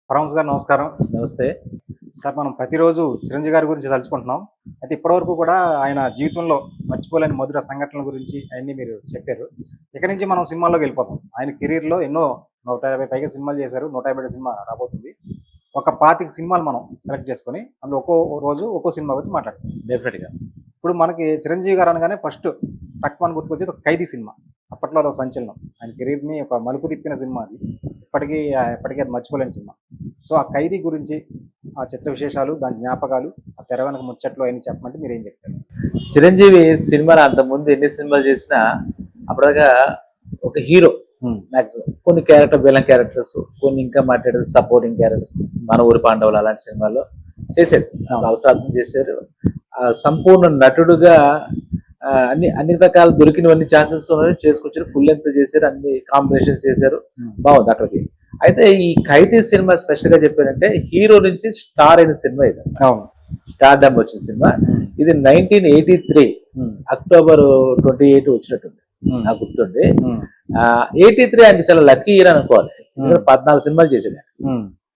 పరమహంస గారు నమస్కారం. నమస్తే. సార్ మనం ప్రతిరోజు చిరంజీవి గారి గురించి తలుచుకుంటున్నాం. అయితే ఇప్పటివరకు కూడా ఆయన జీవితంలో మర్చిపోలేని మధుర సంఘటనల గురించి అయన్నీ మీరు చెప్పారు. ఇక నుంచి మనం సినిమాల్లోకి వెళ్ళిపోతాం. ఆయన కెరీర్‌లో ఎన్నో 150 పైగా సినిమాలు చేశారు. 150 సినిమా రాబోతుంది. ఒక 25 సినిమాలు మనం సెలెక్ట్ చేసుకొని అందులో ఒక్కో రోజు ఒక్కో సినిమా గురించి మాట్లాడతాం. డెఫినెట్‌గా. ఇప్పుడు మనకి చిరంజీవి గారు అనగానే ఫస్ట్ టక్కుమని గుర్తుకొచ్చేది ఒక 'ఖైదీ' సినిమా. అప్పట్లో అదొక సంచలనం. ఆయన కెరీర్‌ని ఒక మలుపు తిప్పిన సినిమా అది. ఎప్పటికీ అది మర్చిపోలేని సినిమా. సో ఆ 'ఖైదీ' గురించి ఆ చిత్ర విశేషాలు, దాని జ్ఞాపకాలు, ఆ తెర వెనక ముచ్చట్లు అయన్నీ చెప్పమంటే మీరేం చెప్తారు? చిరంజీవి సినిమాలు అంతకుముందు ఎన్ని సినిమాలు చేసినా అప్పటిదాకా ఒక హీరో మాక్సిమం. కొన్ని విలన్ క్యారెక్టర్స్, కొన్ని ఇంకా మాట్లాడేది సపోర్టింగ్ క్యారెక్టర్స్, మన ఊరి పాండవులు అలాంటి సినిమాల్లో చేశాడు. అవసరార్థం చేశారు. సంపూర్ణ నటుడుగా అన్ని రకాల దొరికినవన్నీ ఛాన్సెస్ చేసుకొచ్చారు. ఫుల్ లెంత్ చేశారు, అన్ని కాంబినేషన్స్ చేశారు. బాగుంది అక్కడికి. అయితే ఈ 'ఖైదీ' సినిమా స్పెషల్ గా చెప్పారంటే హీరో నుంచి స్టార్ అయిన సినిమా ఇది. స్టార్ డమ్ వచ్చిన సినిమా ఇది. 1983 అక్టోబర్ 28 వచ్చినట్టుంది నాకు గుర్తుండి. 83 ఆయనకి చాలా లక్కీ ఇయర్ అనుకోవాలి. 14 సినిమాలు చేసాడు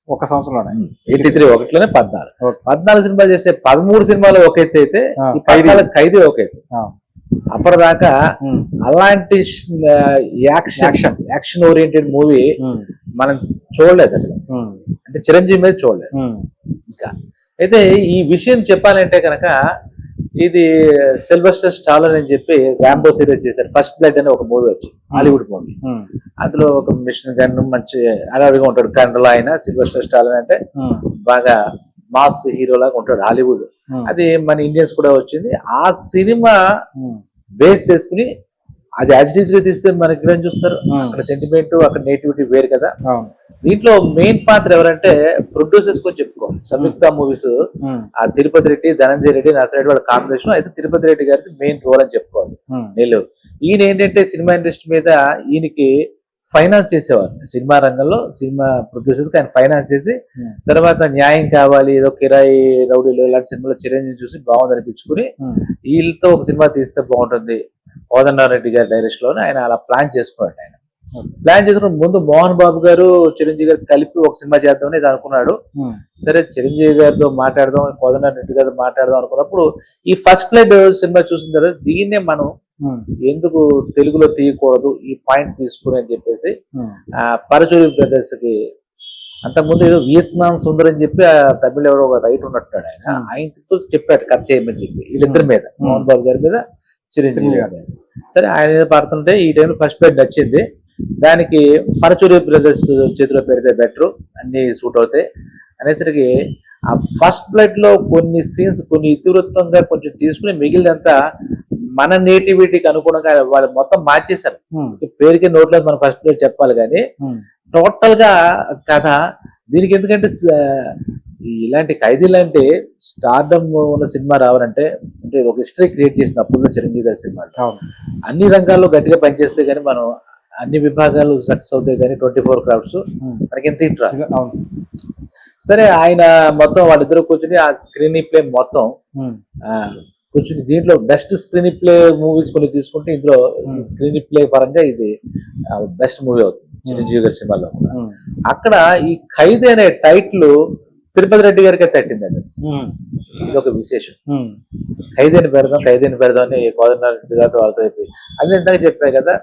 ఒక సంవత్సరంలోనే. 83 ఒకటిలోనే 14 సినిమాలు చేస్తే 13 సినిమాలు ఒక ఎత్తు అయితే ఈ 14 ఖైదీ ఒక ఎత్తు. అప్పటిదాకా అలాంటి యాక్షన్ ఓరియంటెడ్ మూవీ మనం చూడలేదు అసలు. అంటే చిరంజీవి మీద చూడలేదు. ఇంకా అయితే ఈ విషయం చెప్పాలంటే కనుక ఇది సిల్వెస్టర్ స్టాలోన్ అని చెప్పి రాంబో సిరీస్ చేశారు. ఫస్ట్ బ్లడ్ అనే ఒక మూవీ వచ్చి హాలీవుడ్ మూవీ. అందులో ఒక మిషన్ గన్ మంచి అడవిగా ఉంటాడు కండ్రలో. ఆయన సిల్వెస్టర్ స్టాలోన్ అంటే బాగా మాస్ హీరో లాగా ఉంటాడు హాలీవుడ్. అది మన ఇండియన్స్ కూడా వచ్చింది. ఆ సినిమా బేస్ చేసుకుని అది యాజిటీస్ గా తీస్తే మనకి ఏం చూస్తారు, అక్కడ సెంటిమెంట్ అక్కడ నేటివిటీ వేరు కదా. దీంట్లో మెయిన్ పాత్ర ఎవరంటే ప్రొడ్యూసర్స్ కూడా చెప్పుకోవాలి. సంయుక్త మూవీస్, ఆ తిరుపతి రెడ్డి, ధనంజయ రెడ్డి, నర్సిరెడ్డి వాళ్ళ కాంబినేషన్. అయితే తిరుపతి రెడ్డి గారికి మెయిన్ రోల్ అని చెప్పుకోవాలి నెల్లూరు. ఈయన ఏంటంటే సినిమా ఇండస్ట్రీ మీద ఈయనకి ఫైనాన్స్ చేసేవారు. సినిమా రంగంలో సినిమా ప్రొడ్యూసర్స్ ఆయన ఫైనాన్స్ చేసి తర్వాత న్యాయం కావాలి, ఏదో కిరాయి రౌడీలు ఇలాంటి సినిమాలో చిరంజీవి చూసి బాగుంది అనిపించుకుని వీళ్ళతో ఒక సినిమా తీస్తే బాగుంటుంది కోదండరామిరెడ్డి గారి డైరెక్షన్ లోనే ఆయన అలా ప్లాన్ చేసుకున్నాడు. ఆయన ప్లాన్ చేసుకున్న ముందు మోహన్ బాబు గారు చిరంజీవి గారు కలిపి ఒక సినిమా చేద్దామని ఇది అనుకున్నాడు. సరే చిరంజీవి గారితో మాట్లాడదాం, కోదండరామిరెడ్డి గారితో మాట్లాడదాం అనుకున్నప్పుడు ఈ ఫస్ట్ బ్లడ్ సినిమా చూసిన తర్వాత దీన్నే మనం ఎందుకు తెలుగులో తీయకూడదు, ఈ పాయింట్ తీసుకుని అని చెప్పేసి పరచూరి బ్రదర్స్ కి అంతకుముందు ఏదో వియత్నాం సుందర్ అని చెప్పి ఆ తమిళ ఎవరో ఒక రైటర్ ఉన్నట్టున్నాడు. ఆయనతో చెప్పాడు కట్ చేయమని చెప్పి వీళ్ళిద్దరి మీద, మోహన్ బాబు గారి మీద, చిరంజీవి గారి మీద. సరే ఆయన మీద పడుతుంటే ఈ టైంలో ఫస్ట్ బ్లడ్ నచ్చింది. దానికి పరచూరి బ్రదర్స్ చేతిలో పెడితే బెటర్, అన్ని సూట్ అవుతాయి అనేసరికి ఆ ఫస్ట్ బ్లడ్ లో కొన్ని సీన్స్ కొన్ని ఇతివృత్తంగా కొంచెం తీసుకుని మిగిలినంతా మన నేటివిటీకి అనుగుణంగా వాళ్ళు మొత్తం మార్చేశారు. పేరుకి నోట్లో మనం ఫస్ట్ బ్లడ్ చెప్పాలి కానీ టోటల్ గా కథ దీనికి ఎందుకంటే ఇలాంటి ఖైదీలు అంటే స్టార్డమ్ ఉన్న సినిమా రావాలంటే అంటే ఒక హిస్టరీ క్రియేట్ చేసిన అప్పుడు చిరంజీవి గారి సినిమాలు అన్ని రంగాల్లో గట్టిగా పనిచేస్తే గానీ మనం అన్ని విభాగాలు సక్సెస్ అవుతాయి కానీ 24 క్రాఫ్ట్స్ మనకి ఎంత ఇంట్రా. సరే ఆయన మొత్తం వాళ్ళిద్దరు కూర్చుని ఆ స్క్రీన్ ప్లే మొత్తం కూర్చుని దీంట్లో బెస్ట్ స్క్రీన్ ప్లే మూవీస్ కొన్ని తీసుకుంటే ఇందులో స్క్రీన్ ప్లే పరంగా ఇది బెస్ట్ మూవీ అవుతుంది చిరంజీవి గారి సినిమాలో. అక్కడ ఈ ఖైదీ అనే టైటిల్ తిరుపతి రెడ్డి గారికి తట్టిందండి. ఇది ఒక విశేషం. ఖైదీని పెడదాం అని కోదండరామిరెడ్డి గారితో వాళ్ళతో అయిపోయి అది ఇందాక చెప్పాయి కదా.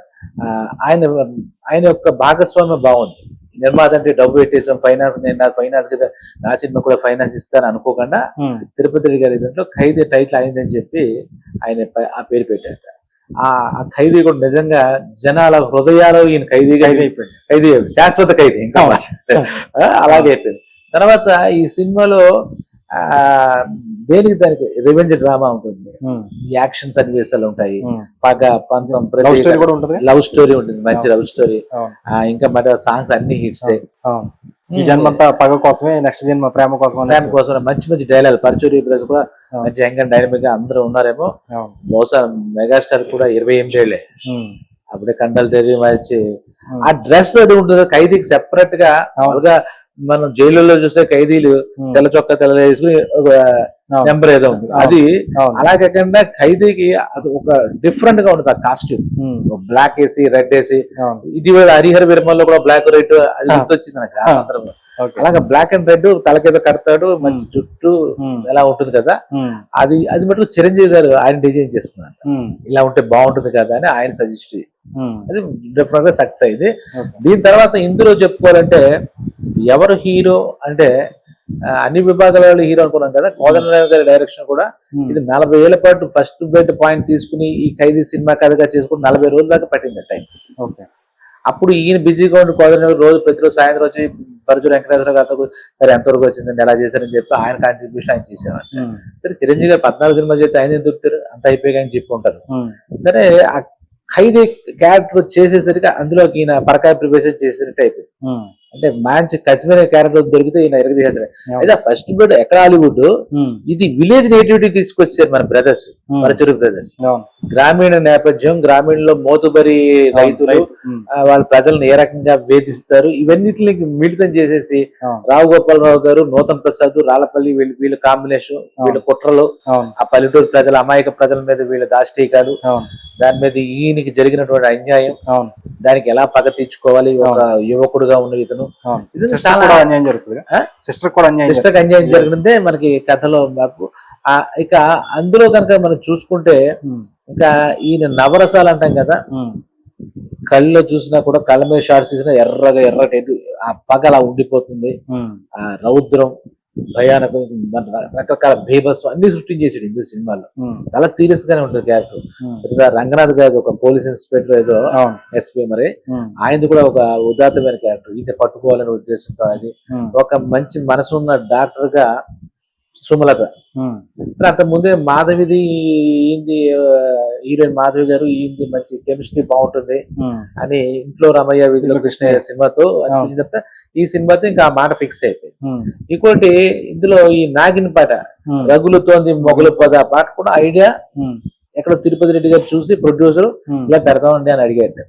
ఆయన యొక్క భాగస్వామ్యం బాగుంది. నిర్మాత అంటే డబ్బు పెట్టేసాం, ఫైనాన్స్ నేను నా ఫైనాన్స్ కదా నా సినిమా కూడా ఫైనాన్స్ ఇస్తాను అనుకోకుండా తిరుపతి రెడ్డి గారి దాంట్లో ఖైదీ టైటిల్ అయిందని చెప్పి ఆయన ఆ పేరు పెట్టారు. ఆ ఖైదీ కూడా నిజంగా జనాల హృదయాలు ఈయన ఖైదీ అయిపోయింది, శాశ్వత ఖైదీ ఇంకా అలాగే అయిపోయింది. తర్వాత ఈ సినిమాలో దేనికి దానికి రివెంజ్ డ్రామా ఉంటుంది, యాక్షన్ సన్నివేశాలు ఉంటాయి, పగ పంతం లవ్ స్టోరీ ఉంటుంది, మంచి లవ్ స్టోరీ. ఇంకా మరి సాంగ్స్ అన్ని హిట్స్. ఈ జన్మంతా పగ కోసమే, నెక్స్ట్ జన్మ ప్రేమ కోసం మంచి మంచి డైలాగ్. పరచూరి బ్రదర్స్ కూడా మంచి యంగ్ అండ్ డైనమిక్ గా అందరూ ఉన్నారేమో. బహుశా మెగాస్టార్ కూడా 28 ఏళ్లే అప్పుడే కండలు తెరిగి వచ్చి ఆ డ్రెస్ అది ఉంటుంది ఖైదీకి సెపరేట్ గా. మామూలుగా మనం జైలులో చూస్తే ఖైదీలు తెల్ల చొక్కా తెల్ల వేసుకుని నెంబర్ ఏదో ఉంది, అది అలా కాకుండా ఖైదీకి అది ఒక డిఫరెంట్ గా ఉంటుంది ఆ కాస్ట్యూమ్. బ్లాక్ వేసి రెడ్ వేసి, ఇటీవల హరిహర విరమల్లో కూడా బ్లాక్ రెడ్ అది గుర్తొచ్చింది నాకు ఆ సందర్భంలో. అలాగే బ్లాక్ అండ్ రెడ్ తలకేదో కడతాడు, మంచి జుట్టు ఎలా ఉంటుంది కదా, అది మటుకు చిరంజీవి గారు ఆయన డిజైన్ చేసుకున్నారు. ఇలా ఉంటే బాగుంటుంది కదా అని ఆయన సజెస్ట్, అది డెఫినెట్ గా సక్సెస్ అయింది. దీని తర్వాత ఇందులో చెప్పుకోవాలంటే ఎవరు హీరో అంటే అన్ని విభాగాలలో హీరో అనుకున్నాం కదా, కోదండరామ్ గారి డైరెక్షన్ కూడా ఇది 40 ఏళ్ల పాటు ఫస్ట్ బెట్ పాయింట్ తీసుకుని ఈ ఖైదీ సినిమా కథగా చేసుకుని 40 రోజుల దాకా పట్టింది టైం. అప్పుడు ఈయన బిజీగా ఉండి కోదండరామ్ రోజు ప్రతిరోజు సాయంత్రం వచ్చి పరచూరు వెంకటేశ్వర గారితో సరే ఎంతవరకు వచ్చింది ఎలా చేశారని చెప్పి ఆయన కాంట్రిబ్యూషన్ ఆయన చేసేవారు. సరే చిరంజీవి గారు 14 సినిమాలు చేస్తే ఆయన ఎందుకు దొరుకుతారు, అంత అయిపోయి అని చెప్పి ఉంటారు. సరే ఆ ఖైదీ క్యారెక్టర్ చేసేసరికి అందులోకి ఈయన పరకాయ ప్రిపరేషన్ చేసినట్టు అయిపోయింది. అంటే మంచి కశ్మీర్ క్యారెక్టర్ దొరికితే ఈయన ఎరగదీసేసాడు. అయితే ఫస్ట్ బెడ్ ఎక్కడ హాలీవుడ్, ఇది విలేజ్ నేటివిటీ తీసుకొచ్చారు మన బ్రదర్స్, పరచూరు బ్రదర్స్. గ్రామీణ నేపథ్యం, గ్రామీణంలో మోతుబరి రైతులు వాళ్ళ ప్రజలను ఏ రకంగా వేధిస్తారు ఇవన్నిటిని మిళితం చేసేసి రావు గోపాలరావు గారు, నూతన్ ప్రసాద్, రాళ్లపల్లి వీళ్ళ కాంబినేషన్, వీళ్ళ కుట్రలు, ఆ పల్లెటూరు ప్రజల అమాయక ప్రజల మీద వీళ్ళ దాష్టీకాలు, దాని మీద ఈయనకి జరిగినటువంటి అన్యాయం, దానికి ఎలా పగ తీర్చుకోవాలి ఒక యువకుడుగా ఉన్న ఇతను, సిస్టర్ అన్యాయం జరిగిందే మనకి కథలో మార్పు. ఇక అందులో కనుక మనం చూసుకుంటే ఇంకా ఈయన నవరసాలు అంటాం కదా, కళ్ళలో చూసినా కూడా కళ్ళ మీద షార్ట్స్ చూసినా ఎర్రగా ఎర్రటి ఆ పగ అలా ఉండిపోతుంది. ఆ రౌద్రం, భయానకం, రకరకాల బీభత్సం అన్ని సృష్టించేసాడు హిందూ సినిమాలో. చాలా సీరియస్ గానే ఉంటుంది క్యారెక్టర్. రంగనాథ్ గారు ఒక పోలీస్ ఇన్స్పెక్టర్ ఏదో ఎస్పీ, మరి ఆయనది కూడా ఒక ఉదాత్తమైన క్యారెక్టర్. ఈయన పట్టుకోవాలనే ఉద్దేశంతో అది ఒక మంచి మనసున్న డాక్టర్ గా సుమలత. అంత ముందే మాధవిది ఈంది హీరోయిన్ మాధవి గారు, ఈంది మంచి కెమిస్ట్రీ బాగుంటుంది అని ఇంట్లో రమయ్య వీధిలో కృష్ణయ్య సినిమాతో అనిపించిన తర్వాత ఈ సినిమాతో ఇంకా ఆ మాట ఫిక్స్ అయిపోయింది. ఇంకోటి ఇందులో ఈ నాగిన్ పాట రగులుతోంది మొగలు పద పాట కూడా ఐడియా ఎక్కడో తిరుపతి రెడ్డి గారు చూసి ప్రొడ్యూసర్ ఇలా పెడదామండి అని అడిగాడు.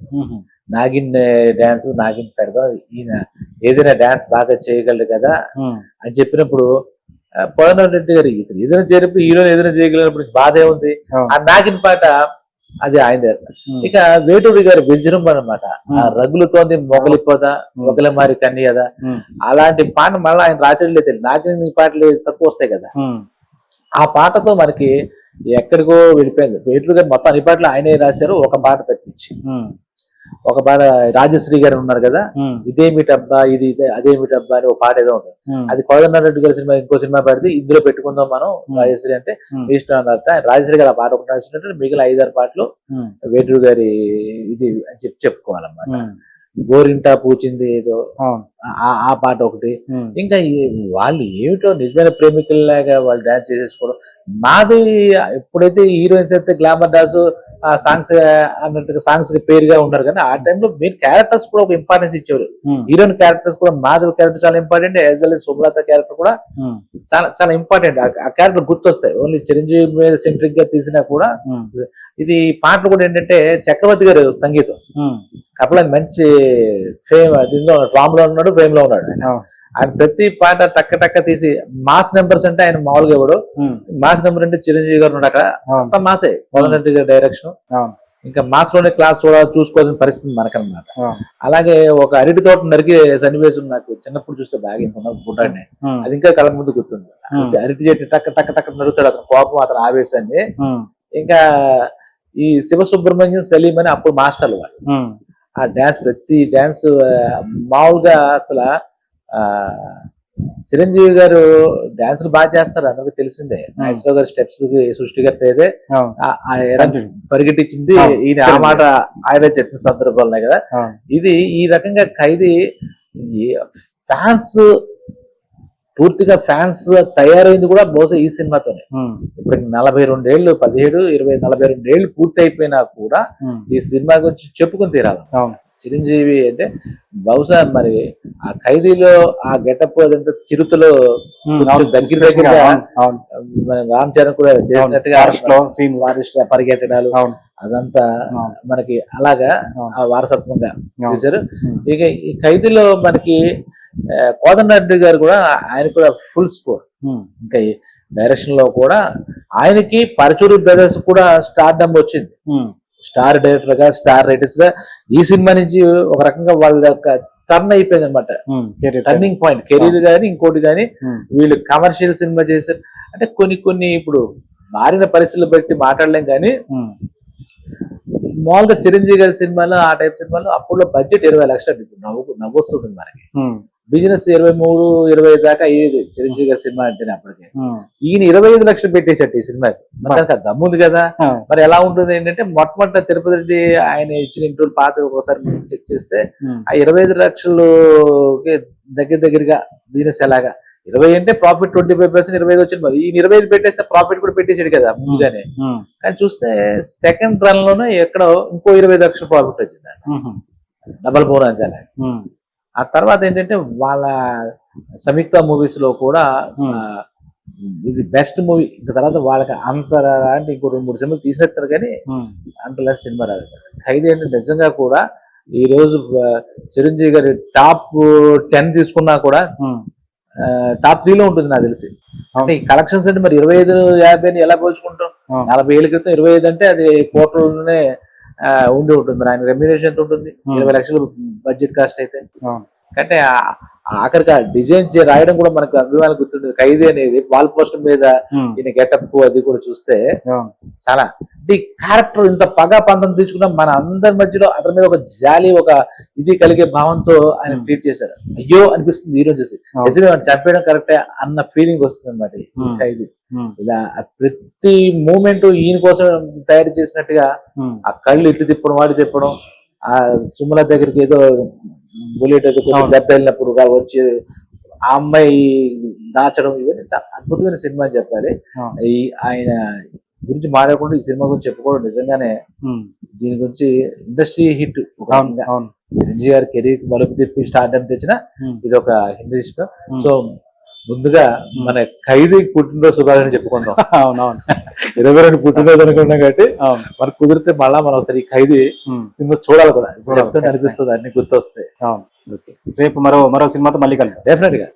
నాగిన్ డాన్స్, నాగిన్ పెడదాం, ఈయన ఏదైనా డాన్స్ బాగా చేయగలడు కదా అని చెప్పినప్పుడు కోదండరామ్ రెడ్డి గారు ఇతను ఏదైనా చేరిపి హీరోని ఏదైనా చేయగలిగినప్పుడు బాధ ఏముంది, ఆ నాగిన్ పాట అది ఆయన దగ్గర. ఇక వేటూరి గారు విజృంభణ అనమాట, ఆ రగులుతోంది మొగలిపోదా మొగల మారి కన్యదా, అలాంటి పాట మళ్ళీ ఆయన రాసేది తెలియదు. నాగిన్ పాటలు తక్కువ వస్తాయి కదా, ఆ పాటతో మనకి ఎక్కడికో వెళ్ళిపోయింది. వేటూరి గారు మొత్తం అన్ని పాటలు ఆయనే రాశారు, ఒక పాట తప్పించి. ఒక పాట రాజశ్రీ గారు ఉన్నారు కదా, ఇదేమిటబ్బా ఇది అదేమిటబ్బా అని ఒక పాట ఏదో ఉంటుంది, అది కోదండరామ్ రెడ్డి గారి సినిమా ఇంకో సినిమా పెడితే ఇందులో పెట్టుకుందాం మనం రాజశ్రీ అంటే ఇష్టం అన్నట్ట. రాజశ్రీ గారు ఆ పాట ఒకటి రాసినట్టు మిగిలిన 5-6 పాటలు వేటూరు గారి ఇది అని చెప్పుకోవాలన్నమాట. గోరింటా పూచింది ఏదో ఆ పాట ఒకటి. ఇంకా వాళ్ళు ఏమిటో నిజమైన ప్రేమికుల్లాగా వాళ్ళు డాన్స్ చేసేసుకోవడం. మాధవి ఎప్పుడైతే హీరోయిన్స్ అయితే గ్లామర్ డాన్స్ ఆ సాంగ్స్ అన్నట్టుగా సాంగ్స్ కి పేరుగా ఉన్నారు, కానీ ఆ టైంలో మెయిన్ క్యారెక్టర్స్ కూడా ఒక ఇంపార్టెన్స్ ఇచ్చేవారు. హీరోయిన్ క్యారెక్టర్స్ కూడా మాధవి క్యారెక్టర్ చాలా important, as well as Sumalatha character కూడా చాలా చాలా ఇంపార్టెంట్. ఆ క్యారెక్టర్ గుర్తొస్తాయి. ఓన్లీ చిరంజీవి మీద సెంట్రిక్ గా తీసినా కూడా ఇది పాటలు కూడా ఏంటంటే చక్రవర్తి గారు సంగీతం, కపలాని మంచి ఫేమ్ దీనిలో ఫామ్ లో ఉన్నాడు, ఫేమ్ లో ఉన్నాడు. ఆయన ప్రతి పాట టక్క టక్క తీసి మాస్ నెంబర్స్ అంటే ఆయన మామూలుగా ఇవ్వడు. మాస్ నెంబర్ అంటే చిరంజీవి గారు ఉన్నాడు అక్కడ, అంత మాసే కోదండరెడ్డి గారి డైరెక్షన్. ఇంకా మాస్ లోనే క్లాస్ చూసుకోవాల్సిన పరిస్థితి మనకన్నమాట. అలాగే ఒక అరటి తోట నరికి సన్నివేశం నాకు చిన్నప్పుడు చూస్తే బాగా బుడ్డాన్ని, అది ఇంకా కళ్ళ ముందు గుర్తుంది. అరటి చెట్టు టక్క టక్క టక్క నడుస్తాడు అతను కోపం, అతను ఆవేశాన్ని. ఇంకా ఈ శివసుబ్రహ్మణ్యం, సలీం అని అప్పుడు మాస్టర్లు వాళ్ళు. ఆ డాన్స్ ప్రతి డాన్స్ మామూలుగా అసలు చిరంజీవి గారు డాన్స్ బాగా చేస్తారు, అందరికి తెలిసిందే. నాగేశ్వరరావు గారి స్టెప్స్ సృష్టికర్త అయితే పరిగెట్టించింది ఈయన, ఆ మాట ఆయన చెప్పిన సందర్భాలు ఉన్నాయి కదా. ఇది ఈ రకంగా ఖైదీ ఫ్యాన్స్ పూర్తిగా ఫ్యాన్స్ తయారైంది కూడా బహుశా ఈ సినిమాతోనే. ఇప్పుడు 42 ఏళ్ళు 17, 20, 42 ఏళ్ళు పూర్తి అయిపోయినా కూడా ఈ సినిమా గురించి చెప్పుకుని తీరాలి. చిరంజీవి అంటే బహుశా మరి ఆ ఖైదీలో ఆ గెటప్ అదంతా చిరుతలో దగ్గర దగ్గర రామ్ చరణ్ కూడా చేసినట్టుగా ఫారెస్ట్ పరిగెట్టడాలు అదంతా మనకి అలాగా ఆ వారసత్వంగా చేశారు. ఇక ఈ ఖైదీలో మనకి కోదండరెడ్డి గారు కూడా ఆయన కూడా ఫుల్ స్కోర్. ఇంకా డైరెక్షన్ లో కూడా ఆయనకి పరచూరి బ్రదర్స్ కూడా స్టార్డమ్ వచ్చింది. స్టార్ డైరెక్టర్ గా, స్టార్ రైటర్స్ గా ఈ సినిమా నుంచి ఒక రకంగా వాళ్ళ యొక్క టర్న్ అయిపోయింది అనమాట. కెరీర్ టర్నింగ్ పాయింట్ కెరీర్ గానీ ఇంకోటి గానీ వీళ్ళు కమర్షియల్ సినిమా చేశారు. అంటే కొన్ని ఇప్పుడు మారిన పరిస్థితులు బట్టి మాట్లాడలేం కానీ మామూలుగా చిరంజీవి గారి సినిమాలు ఆ టైప్ సినిమాలు అప్పుడు బడ్జెట్ 20 లక్షలు నవ్వొస్తుంటుంది మనకి. బిజినెస్ 23-25 దాకా అయ్యేది చిరంజీవి గారి సినిమా అంటేనే అప్పటికే. ఈయన 25 లక్షలు పెట్టేసట్టు ఈ సినిమాకి. మరి దమ్ముంది కదా. మరి ఎలా ఉంటుంది ఏంటంటే మొట్టమొదటి తిరుపతి రెడ్డి ఆయన ఇచ్చిన ఇంటర్వ్యూ పాత ఒకసారి చెక్ చేస్తే ఆ 25 లక్షలు దగ్గరగా బిజినెస్ ఎలాగా 20 అంటే ప్రాఫిట్ 25%, 25 వచ్చింది. మరి ఈయన 25 పెట్టేస్తే ప్రాఫిట్ కూడా పెట్టేసాడు కదా ముందుగానే. కానీ చూస్తే సెకండ్ రన్ లోనే ఎక్కడో ఇంకో 25 లక్షలు ప్రాఫిట్ వచ్చింది, డబల్ బోనాంచాల. ఆ తర్వాత ఏంటంటే వాళ్ళ సంయుక్త మూవీస్ లో కూడా ఇది బెస్ట్ మూవీ. ఇంకా తర్వాత వాళ్ళకి అంత అంటే ఇంకో 2-3 సినిమాలు తీసినట్టు కానీ అంతలాంటి సినిమా రాదు. ఖైదీ అంటే నిజంగా కూడా ఈ రోజు చిరంజీవి గారి టాప్ 10 తీసుకున్నా కూడా టాప్ 3 లో ఉంటుంది నాకు తెలిసి. అంటే ఈ కలెక్షన్స్ అంటే మరి 25-50 ఎలా పోల్చుకుంటాం? 40 ఏళ్ళ క్రితం 25 అంటే అది కోట్లలోనే ఉండి ఉంటుంది. మరి ఆయన రెమ్యూనరేషన్ ఎంత ఉంటుంది? 20 లక్షలు బడ్జెట్ కాస్ట్ అయితే. అంటే ఆఖరికి డిజైన్ రాయడం కూడా మనకు అభిమానం గుర్తుంటుంది. ఖైదీ అనేది వాల్ పోస్టర్ మీద ఈయన గెటప్ అది కూడా చూస్తే చాలా అంటే క్యారెక్టర్ ఇంత పగా పంతం తీసుకున్నా మన అందరి మధ్యలో అతని మీద ఒక జాలి ఒక ఇది కలిగే భావంతో ఆయన ట్రీట్ చేశారు. అయ్యో అనిపిస్తుంది ఈ రోజు చూసి, నిజమే చంపేయడం కరెక్టే అన్న ఫీలింగ్ వస్తుంది అన్నమాట ఈ ఖైదీ. ఇలా ప్రతి మూమెంట్ ఈయన కోసం తయారు చేసినట్టుగా ఆ కళ్ళు ఇటు తిప్పడం వాడి తిప్పడం, ఆ సుమల దగ్గరికి ఏదో బుల్లెట్ ఏదో దెబ్బ వెళ్ళినప్పుడు వచ్చి ఆ అమ్మాయి దాచడం, ఇవన్నీ చాలా అద్భుతమైన సినిమా అని చెప్పాలి. ఆయన గురించి మాట్లాడకుండా ఈ సినిమా గురించి చెప్పుకోవడం నిజంగానే దీని గురించి ఇండస్ట్రీ హిట్. చిరంజీవి గారి కెరీర్ మలుపు తిప్పి స్టార్ట్ తెచ్చిన ఇది ఒక హిట్. సో ముందుగా మన ఖైదీ పుట్టినరోజు శుభాకాంక్షలు చెప్పుకుందాం. అవునవును, 22 పుట్టినరోజు అనుకున్నాం కాబట్టి మనకు కుదిరితే మళ్ళా మనం ఒకసారి ఈ ఖైదీ సినిమా చూడాలి కూడా. చెప్తుంటే అనిపిస్తుంది, అన్ని గుర్తొస్తాయి. రేపు మరో సినిమాతో మళ్ళీ కలుద్దాం. డెఫినెట్ గా.